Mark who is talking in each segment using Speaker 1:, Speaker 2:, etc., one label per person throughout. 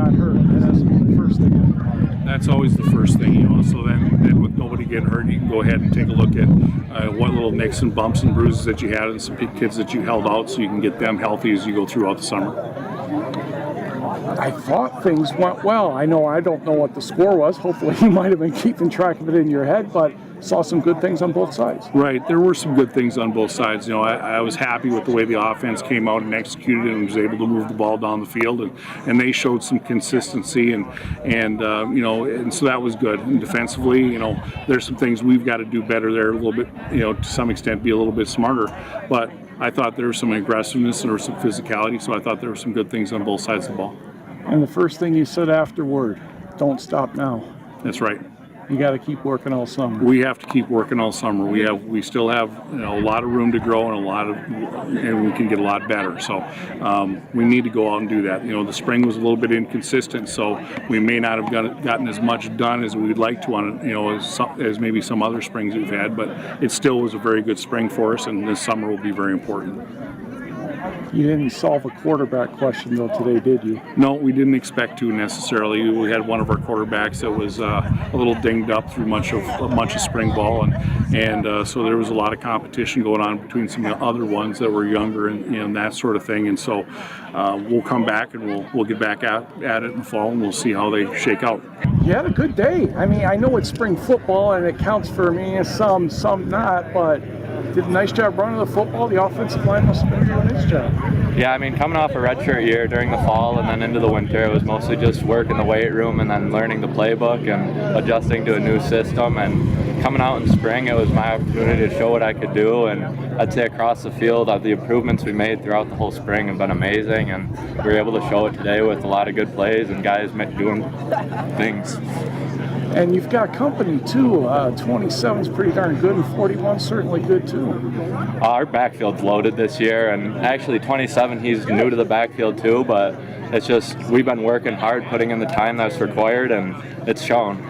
Speaker 1: got hurt. And that's the first thing.
Speaker 2: That's always the first thing, you know. So then with nobody getting hurt, you can go ahead and take a look at what little nicks and bumps and bruises that you had and some kids that you held out, so you can get them healthy as you go throughout the summer.
Speaker 1: I thought things went well. I don't know what the score was. Hopefully you might have been keeping track of it in your head, but saw some good things on both sides.
Speaker 2: Right, there were some good things on both sides. You know, I was happy with the way the offense came out and executed and was able to move the ball down the field, and they showed some consistency and you know, and so that was good. And defensively, you know, there's some things we've got to do better there a little bit, you know, to some extent be a little bit smarter. But I thought there was some aggressiveness and there was some physicality, so I thought there were some good things on both sides of the ball.
Speaker 1: And the first thing you said afterward, don't stop now.
Speaker 2: That's right.
Speaker 1: You got to keep working all summer.
Speaker 2: We have to keep working all summer. We still have, you know, a lot of room to grow and we can get a lot better. So we need to go out and do that. You know, the spring was a little bit inconsistent, so we may not have gotten as much done as we'd like to on, you know, as maybe some other springs we've had. But it still was a very good spring for us, and this summer will be very important.
Speaker 1: You didn't solve a quarterback question though today, did you?
Speaker 2: No, we didn't expect to necessarily. We had one of our quarterbacks that was a little dinged up through much of spring ball, and so there was a lot of competition going on between some of the other ones that were younger and, you know, that sort of thing. And so we'll come back and we'll get back at it in the fall, and we'll see how they shake out.
Speaker 1: You had a good day. I mean, I know it's spring football and it counts for me, some not, but did a nice job running the football. The offensive line must have been doing its job.
Speaker 3: Yeah, I mean, coming off a redshirt year during the fall and then into the winter, it was mostly just work in the weight room and then learning the playbook and adjusting to a new system. And coming out in spring, it was my opportunity to show what I could do. And I'd say across the field, the improvements we made throughout the whole spring have been amazing. And we were able to show it today with a lot of good plays and guys doing things.
Speaker 1: And you've got company too. 27 is pretty darn good, and 41 certainly good too.
Speaker 3: Our backfield's loaded this year, and actually 27, he's new to the backfield too, but it's just we've been working hard, putting in the time that's required, and it's shown.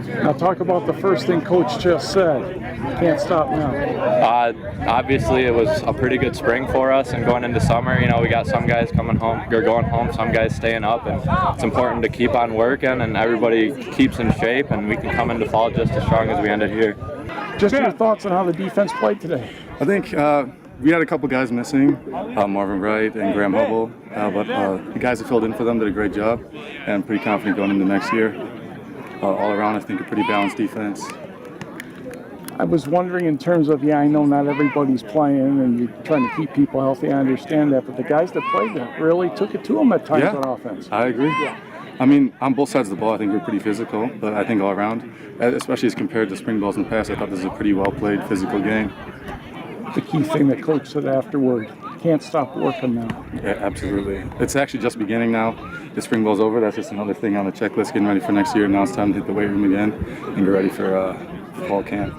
Speaker 1: Now talk about the first thing Coach just said. Can't stop now.
Speaker 3: Obviously, it was a pretty good spring for us, and going into summer, you know, we got some guys coming home or going home, some guys staying up, and it's important to keep on working, and everybody keeps in shape, and we can come into fall just as strong as we ended here.
Speaker 1: Just your thoughts on how the defense played today.
Speaker 4: I think we had a couple guys missing, Marvin Wright and Graham Hubble, but the guys that filled in for them did a great job, and I'm pretty confident going into next year. All around, I think a pretty balanced defense.
Speaker 1: I was wondering in terms of, I know not everybody's playing and you're trying to keep people healthy, I understand that, but the guys that played that really took it to them at times on offense.
Speaker 4: I agree. I mean, on both sides of the ball, I think we're pretty physical, but I think all around, especially as compared to spring balls in the past, I thought this was a pretty well-played physical game.
Speaker 1: The key thing that Coach said afterward, can't stop working now.
Speaker 4: Yeah, absolutely. It's actually just beginning now. The spring ball's over. That's just another thing on the checklist, getting ready for next year. Now it's time to hit the weight room again and get ready for fall camp.